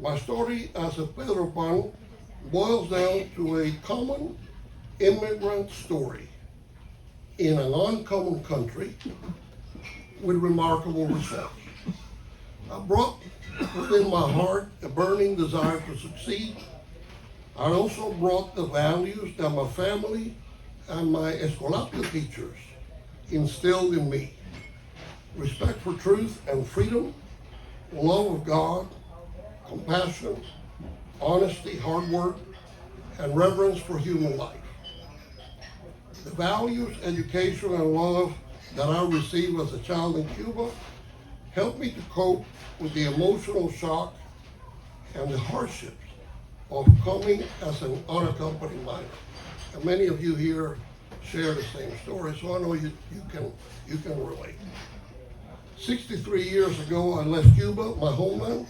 My story as a Pedro Pan boils down to a common immigrant story in an uncommon country with remarkable results. I brought within my heart a burning desire to succeed. I also brought the values that my family and my Escolapia teachers instilled in me: respect for truth and freedom, love of God, compassion, honesty, hard work, and reverence for human life. The values, education, and love that I received as a child in Cuba helped me to cope with the emotional shock and the hardships of coming as an unaccompanied minor. And many of you here share the same story, so I know you can relate. 63 years ago, I left Cuba, my homeland.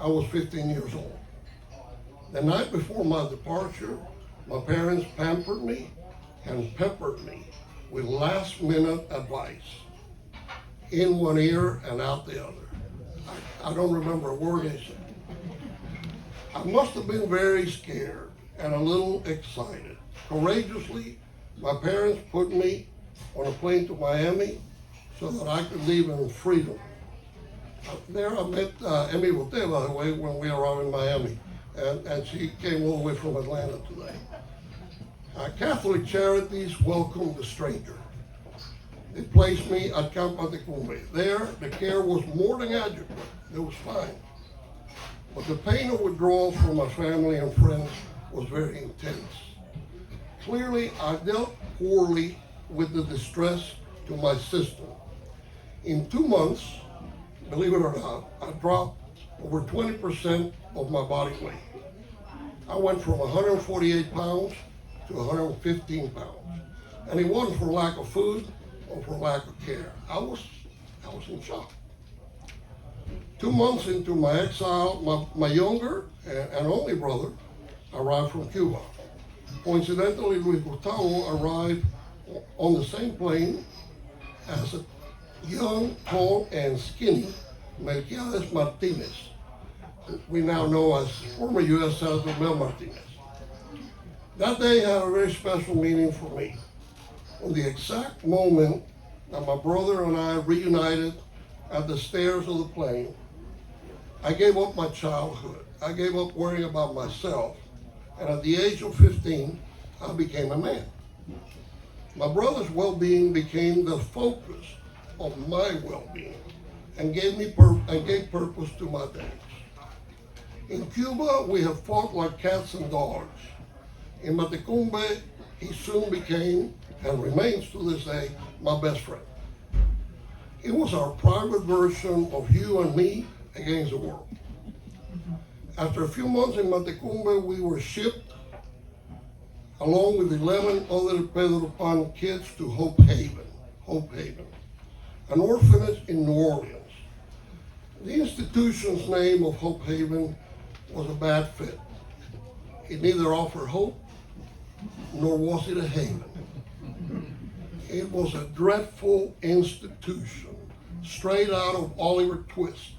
I was 15 years old. The night before my departure, my parents pampered me and peppered me with last-minute advice, in one ear and out the other. I don't remember a word they said. I must have been very scared and a little excited. Courageously, my parents put me on a plane to Miami so that I could leave in freedom. There I met Emmy Bote, by the way, when we arrived in Miami, and she came all the way from Atlanta today. Catholic Charities welcomed the stranger. They placed me at Camp Matecumbe. There, the care was more than adequate. It was fine. But the pain of withdrawal from my family and friends was very intense. Clearly, I dealt poorly with the distress to my system. In 2 months, believe it or not, I dropped over 20% of my body weight. I went from 148 pounds to 115 pounds. And it wasn't for lack of food or for lack of care. I was in shock. 2 months into my exile, my younger and only brother arrived from Cuba. Coincidentally, Luis Gustavo arrived on the same plane as a young, tall, and skinny Melquiades Martinez, who we now know as former U.S. Senator Mel Martinez. That day had a very special meaning for me. On the exact moment that my brother and I reunited at the stairs of the plane, I gave up my childhood. I gave up worrying about myself. And at the age of 15, I became a man. My brother's well-being became the focus of my well-being and gave purpose to my days. In Cuba, we have fought like cats and dogs. In Matecumbe, he soon became, and remains to this day, my best friend. It was our private version of you and me against the world. After a few months in Matecumbe, we were shipped, along with 11 other Pedro Pan kids, to Hope Haven, an orphanage in New Orleans. The institution's name of Hope Haven was a bad fit. It neither offered hope, nor was it a haven. It was a dreadful institution, straight out of Oliver Twist.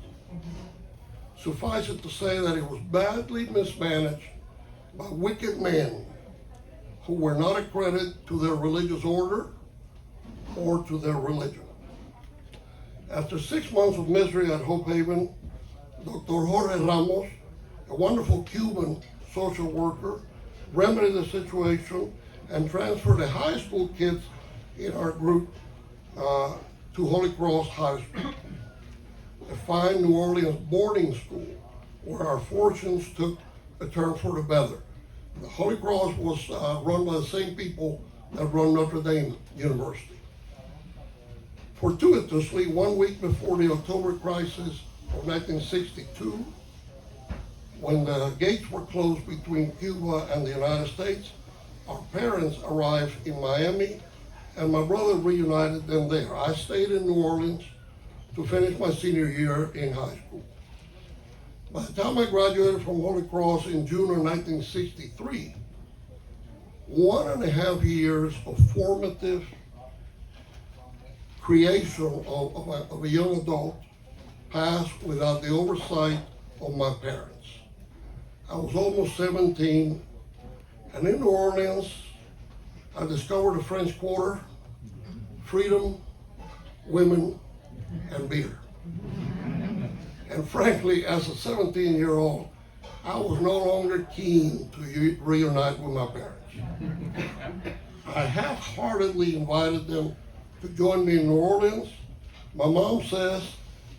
Suffice it to say that it was badly mismanaged by wicked men who were not a credit to their religious order or to their religion. After 6 months of misery at Hope Haven, Dr. Jorge Ramos, a wonderful Cuban social worker, remedied the situation and transferred the high school kids in our group to Holy Cross High School, a fine New Orleans boarding school where our fortunes took a turn for the better. The Holy Cross was run by the same people that run Notre Dame University. Fortuitously, 1 week before the October crisis of 1962, when the gates were closed between Cuba and the United States, our parents arrived in Miami, and my brother reunited them there. I stayed in New Orleans to finish my senior year in high school. By the time I graduated from Holy Cross in June of 1963, 1.5 years of formative creation of a young adult passed without the oversight of my parents. I was almost 17, and in New Orleans, I discovered the French Quarter, freedom, women, and beer. And frankly, as a 17-year-old, I was no longer keen to reunite with my parents. I half-heartedly invited them to join me in New Orleans. My mom says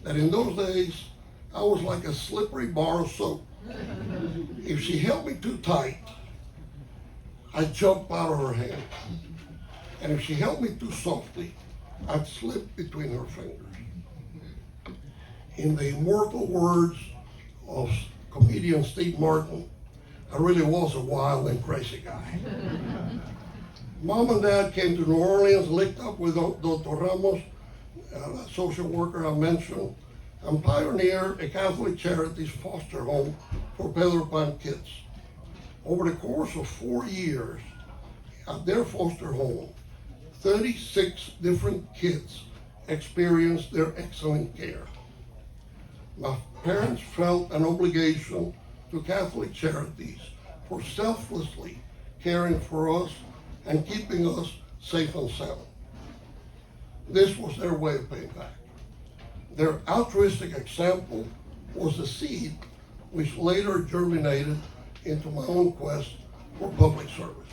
that in those days, I was like a slippery bar of soap. If she held me too tight, I'd jump out of her hand. And if she held me too softly, I'd slip between her fingers. In the immortal words of comedian Steve Martin, I really was a wild and crazy guy. Mom and Dad came to New Orleans, linked up with Dr. Ramos, a social worker I mentioned, and pioneered a Catholic Charities foster home for Pedro Pan kids. Over the course of 4 years at their foster home, 36 different kids experienced their excellent care. My parents felt an obligation to Catholic Charities for selflessly caring for us and keeping us safe and sound. This was their way of paying back. Their altruistic example was the seed which later germinated into my own quest for public service.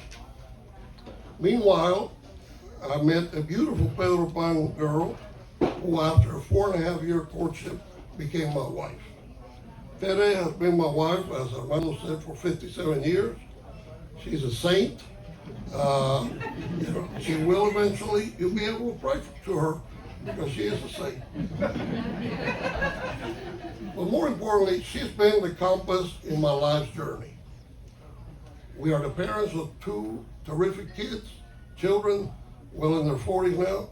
Meanwhile, I met a beautiful Pedro Pan girl who, after a 4.5-year courtship, became my wife. Tere has been my wife, as Armando said, for 57 years. She's a saint. She will eventually, you'll be able to pray to her because she is a saint. But more importantly, she's been the compass in my life's journey. We are the parents of 2 terrific kids, children well in their 40s now,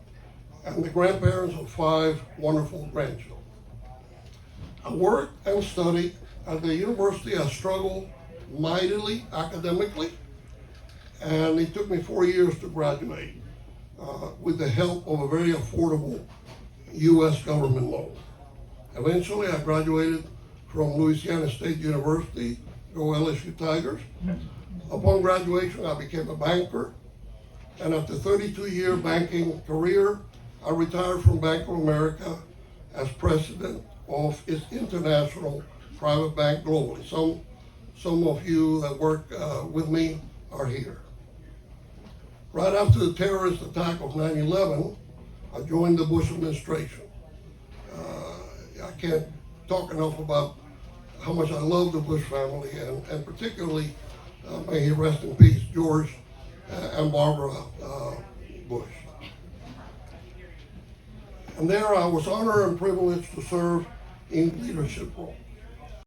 and the grandparents of 5 wonderful grandchildren. I work and study at the university. I struggled mightily academically, and it took me 4 years to graduate with the help of a very affordable U.S. government loan. Eventually, I graduated from Louisiana State University, go LSU Tigers. Upon graduation, I became a banker, and after a 32-year banking career, I retired from Bank of America as president of its international private bank globally. Some of you that work with me are here. Right after the terrorist attack of 9/11, I joined the Bush administration. I can't talk enough about how much I love the Bush family, and particularly, may he rest in peace, George and Barbara Bush. And there I was honored and privileged to serve in leadership role.